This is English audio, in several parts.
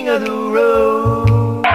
King of the Road.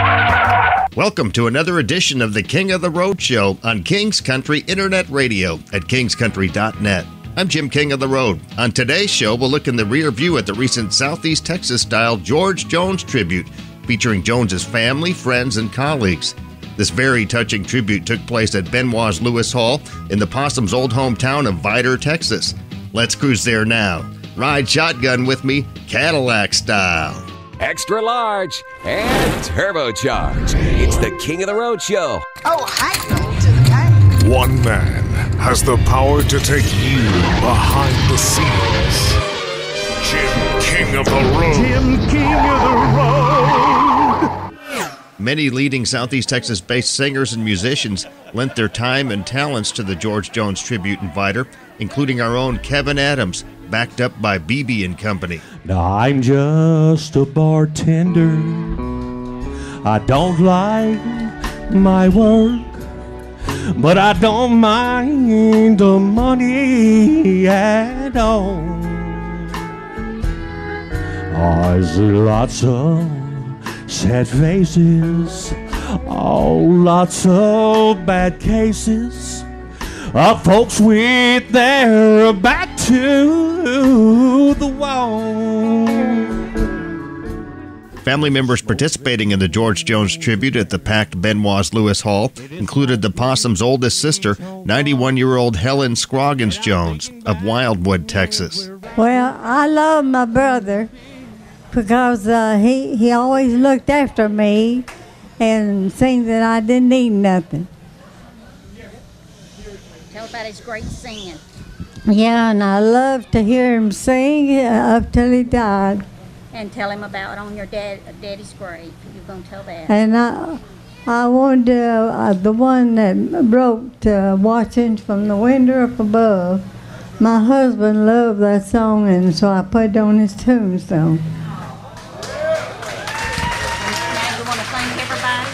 Welcome to another edition of the King of the Road Show on King's Country Internet Radio at kingscountry.net. I'm Jim King of the Road. On today's show, we'll look in the rear view at the recent Southeast Texas-style George Jones tribute, featuring Jones's family, friends, and colleagues. This very touching tribute took place at Benoit's Lewis Hall in the Possum's old hometown of Vidor, Texas. Let's cruise there now. Ride shotgun with me, Cadillac style. Extra large and turbocharged. It's the King of the Road Show. Oh, hang on to the game. One man has the power to take you behind the scenes. Jim King of the Road. Jim King of the Road. Many leading Southeast Texas-based singers and musicians lent their time and talents to the George Jones tribute in Vidor, including our own Kevin Adams, backed up by BB and Company. Now I'm just a bartender. I don't like my work, but I don't mind the money at all. I see lots of sad faces, oh, lots of bad cases of folks with their back to the wall. Family members participating in the George Jones tribute at the packed Benoit's Lewis Hall included the Possum's oldest sister, 91-year-old Helen Scroggins Jones of Wildwood, Texas. Well, I love my brother because he always looked after me and seen that I didn't need nothing. Tell about his great singing. Yeah, and I loved to hear him sing up till he died. And tell him about on your daddy's grave. You're going to tell that. And I wanted the one that wrote Watching from the Window Up Above. My husband loved that song, and so I put it on his tombstone. Now you want to thank everybody?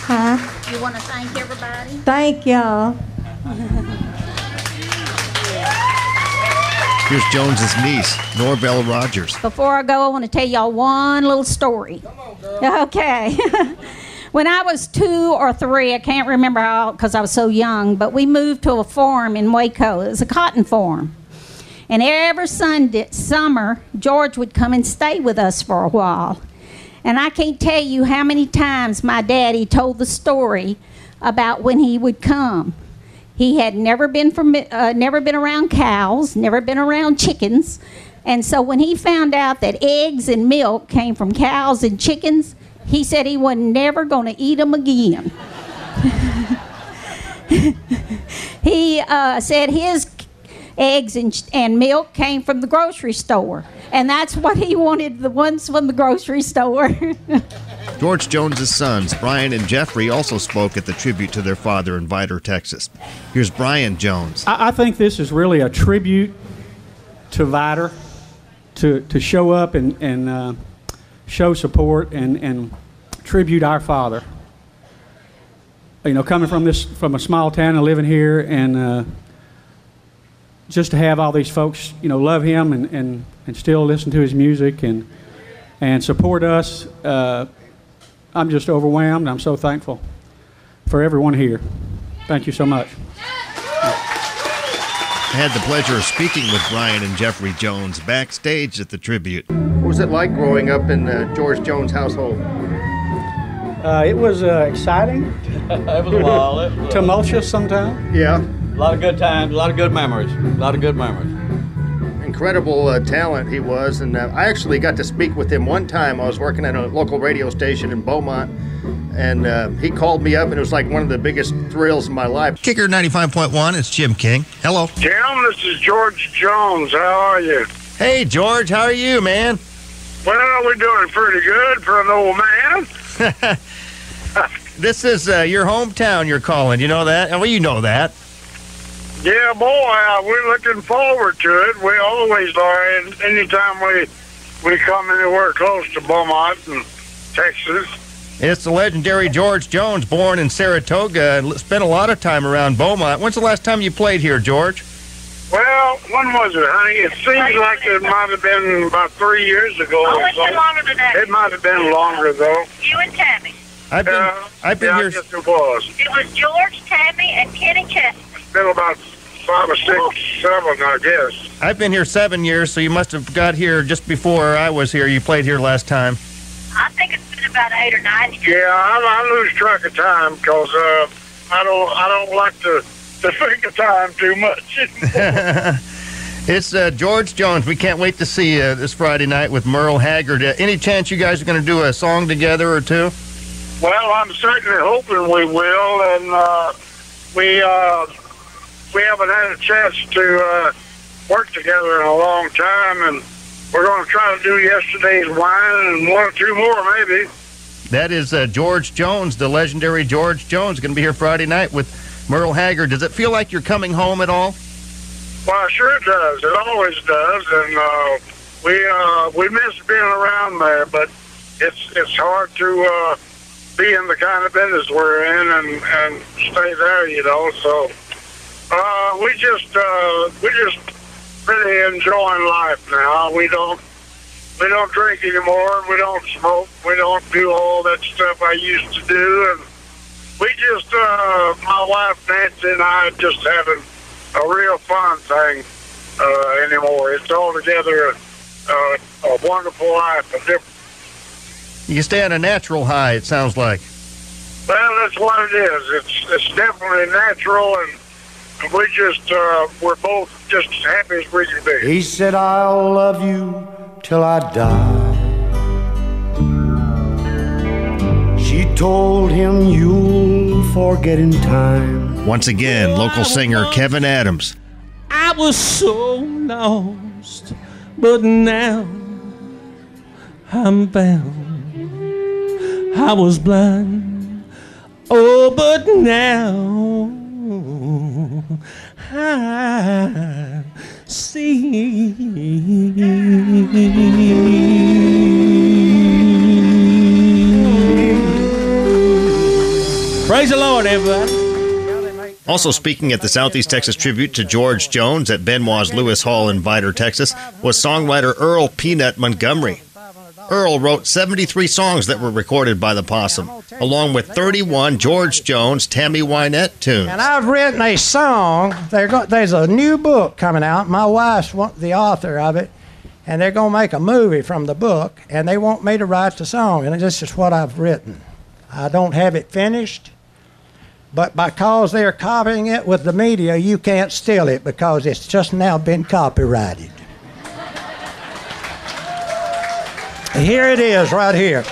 Huh? You want to thank everybody? Thank y'all. Here's Jones's niece, Norvell Rogers. Before I go, I want to tell y'all one little story. Come on, girl. Okay. When I was 2 or 3, I can't remember how because I was so young, but we moved to a farm in Waco. It was a cotton farm. And every summer, George would come and stay with us for a while. And I can't tell you how many times my daddy told the story about when he would come. He had never been around cows, never been around chickens. And so when he found out that eggs and milk came from cows and chickens, he said he was never going to eat them again. He said his eggs and milk came from the grocery store. And that's what he wanted, the ones from the grocery store. George Jones's sons, Brian and Jeffrey, also spoke at the tribute to their father in Vidor, Texas. Here's Brian Jones. I think this is really a tribute to Vidor, to show up and show support and tribute our father. You know, coming from a small town and living here, and just to have all these folks, you know, love him and still listen to his music and support us. I'm just overwhelmed. I'm so thankful for everyone here. Thank you so much. I had the pleasure of speaking with Brian and Jeffrey Jones backstage at the tribute. What was it like growing up in the George Jones household? It was exciting. It was wild. Tumultuous sometimes. Yeah. A lot of good times, a lot of good memories. Incredible talent he was, and I actually got to speak with him one time. I was working at a local radio station in Beaumont, and he called me up, and it was like one of the biggest thrills of my life. Kicker 95.1, it's Jim King. Hello. Jim, this is George Jones. How are you? Hey, George, how are you, man? Well, we're doing pretty good for an old man. This is your hometown you're calling. You know that? Well, you know that. Yeah, boy, we're looking forward to it. We always are. And anytime we come anywhere close to Beaumont and Texas. It's the legendary George Jones, born in Saratoga and spent a lot of time around Beaumont. When's the last time you played here, George? Well, When was it, honey? It seems like it might have been about 3 years ago. Oh, it's been longer than that. It might have been longer, though. You and Tammy. I've been yeah, here. I guess it was. It was George, Tammy, and Kenny Chester. It's been about 5 or 6, 7, I guess. I've been here 7 years, so you must have got here just before I was here. You played here last time. I think it's been about 8 or 9 years. Yeah, I lose track of time because I don't like to think of time too much. It's George Jones. We can't wait to see you this Friday night with Merle Haggard. Any chance you guys are going to do a song together or two? Well, I'm certainly hoping we will, and we haven't had a chance to work together in a long time, and we're going to try to do Yesterday's Wine and 1 or 2 more, maybe. That is George Jones, the legendary George Jones, going to be here Friday night with Merle Haggard. Does it feel like you're coming home at all? Well, sure it does. It always does, and we miss being around there, but it's hard to be in the kind of business we're in and stay there, you know. So we just really enjoying life now. We don't drink anymore. We don't smoke. We don't do all that stuff I used to do, and we just my wife Nancy and I are just having a real fun thing anymore. It's altogether a wonderful life. You stay on a natural high, it sounds like. Well, that's what it is. It's definitely natural, and we just we're both just as happy as we can be. He said, I'll love you till I die. She told him you'll forget in time. Once again, local singer Kevin Adams. I was so lost, but now I'm found. I was blind, oh, but now I see. Praise the Lord, everybody. Also speaking at the Southeast Texas Tribute to George Jones at Benoit's Lewis Hall in Vidor, Texas, was songwriter Earl Peanut Montgomery. Earl wrote 73 songs that were recorded by the Possum, along with 31 George Jones, Tammy Wynette tunes. And I've written a song. There's a new book coming out. My wife's the author of it, and they're going to make a movie from the book, and they want me to write the song, and this is what I've written. I don't have it finished, but because they're copying it with the media, you can't steal it because it's just now been copyrighted. Here it is, right here.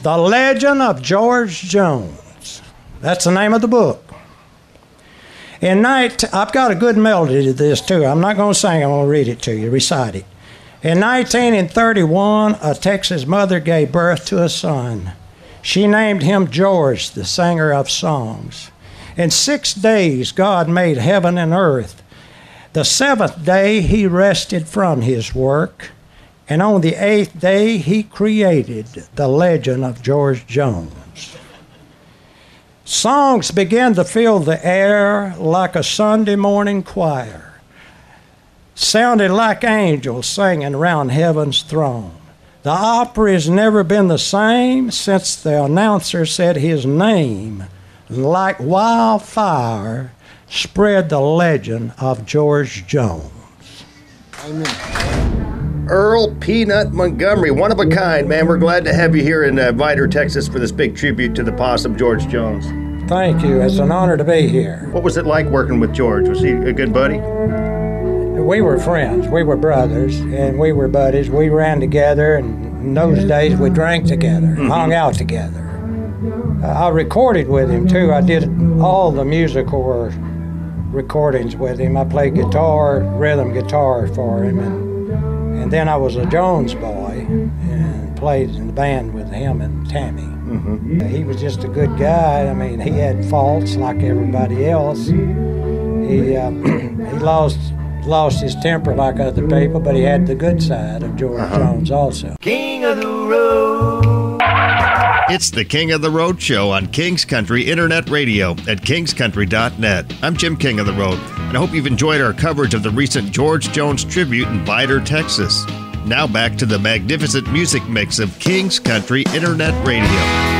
The Legend of George Jones. That's the name of the book. I've got a good melody to this, too. I'm not going to sing. I'm going to read it to you, recite it. In 1931, a Texas mother gave birth to a son. She named him George, the singer of songs. In 6 days, God made heaven and earth. The 7th day, he rested from his work. And on the 8th day, he created the legend of George Jones. Songs began to fill the air like a Sunday morning choir, sounded like angels singing round heaven's throne. The opera has never been the same since the announcer said his name. Like wildfire, spread the legend of George Jones. Amen. Earl Peanut Montgomery, one of a kind, man. We're glad to have you here in Vidor, Texas for this big tribute to the Possum, George Jones. Thank you. It's an honor to be here. What was it like working with George? Was he a good buddy? We were friends. We were brothers, and we were buddies. We ran together, and in those days we drank together, hung out together. I recorded with him, too. I did all the musical recordings with him. I played guitar, rhythm guitar for him, and then I was a Jones boy and played in the band with him and Tammy. He was just a good guy. I mean, he had faults like everybody else. He lost his temper like other people, but he had the good side of George Jones also. King of the Road. It's the King of the Road show on King's Country Internet Radio at kingscountry.net. I'm Jim King of the Road. and I hope you've enjoyed our coverage of the recent George Jones tribute in Vidor, Texas. Now back to the magnificent music mix of King's Country Internet Radio.